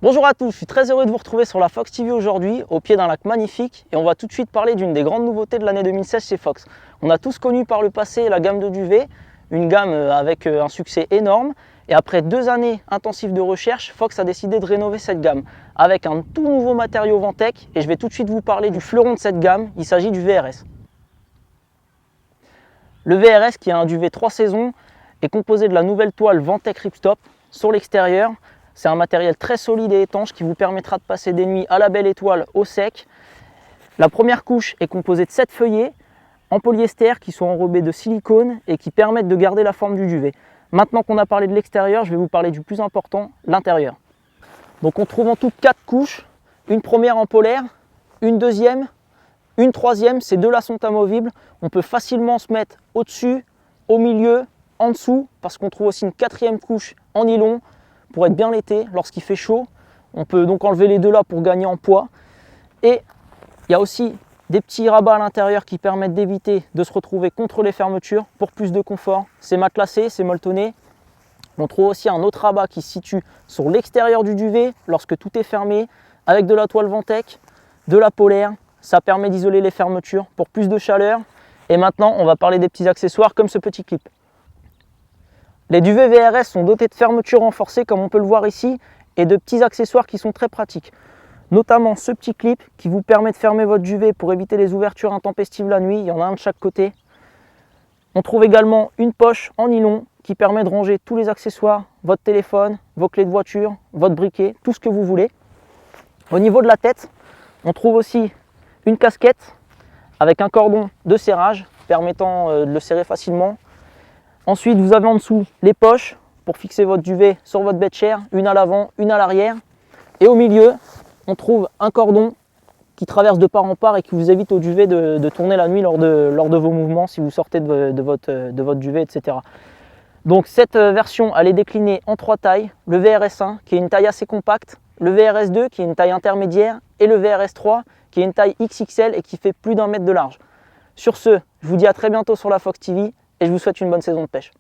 Bonjour à tous, je suis très heureux de vous retrouver sur la Fox TV aujourd'hui, au pied d'un lac magnifique, et on va tout de suite parler d'une des grandes nouveautés de l'année 2016 chez Fox. On a tous connu par le passé la gamme de duvet, une gamme avec un succès énorme, et après 2 années intensives de recherche, Fox a décidé de rénover cette gamme avec un tout nouveau matériau Ventec, et je vais tout de suite vous parler du fleuron de cette gamme, il s'agit du VRS. Le VRS, qui est un duvet 3 saisons, est composé de la nouvelle toile Ventec Ripstop sur l'extérieur. C'est un matériel très solide et étanche qui vous permettra de passer des nuits à la belle étoile au sec. La première couche est composée de 7 feuillets en polyester qui sont enrobés de silicone et qui permettent de garder la forme du duvet. Maintenant qu'on a parlé de l'extérieur, je vais vous parler du plus important, l'intérieur. Donc on trouve en tout 4 couches, une première en polaire, une deuxième, une troisième, ces deux-là sont amovibles. On peut facilement se mettre au-dessus, au milieu, en dessous, parce qu'on trouve aussi une 4e couche en nylon, pour être bien l'été, lorsqu'il fait chaud. On peut donc enlever les deux là pour gagner en poids. Et il y a aussi des petits rabats à l'intérieur qui permettent d'éviter de se retrouver contre les fermetures pour plus de confort. C'est matelassé, c'est molletonné. On trouve aussi un autre rabat qui se situe sur l'extérieur du duvet lorsque tout est fermé, avec de la toile Ventec, de la polaire. Ça permet d'isoler les fermetures pour plus de chaleur. Et maintenant, on va parler des petits accessoires comme ce petit clip. Les duvets VRS sont dotés de fermetures renforcées comme on peut le voir ici et de petits accessoires qui sont très pratiques. Notamment ce petit clip qui vous permet de fermer votre duvet pour éviter les ouvertures intempestives la nuit. Il y en a un de chaque côté. On trouve également une poche en nylon qui permet de ranger tous les accessoires, votre téléphone, vos clés de voiture, votre briquet, tout ce que vous voulez. Au niveau de la tête, on trouve aussi une casquette avec un cordon de serrage permettant de le serrer facilement. Ensuite, vous avez en dessous les poches pour fixer votre duvet sur votre bettchère, une à l'avant, une à l'arrière. Et au milieu, on trouve un cordon qui traverse de part en part et qui vous évite au duvet de tourner la nuit lors de vos mouvements, si vous sortez de votre duvet, etc. Donc cette version, elle est déclinée en 3 tailles. Le VRS1 qui est une taille assez compacte, le VRS2 qui est une taille intermédiaire et le VRS3 qui est une taille XXL et qui fait plus d'1 mètre de large. Sur ce, je vous dis à très bientôt sur la Fox TV. Et je vous souhaite une bonne saison de pêche.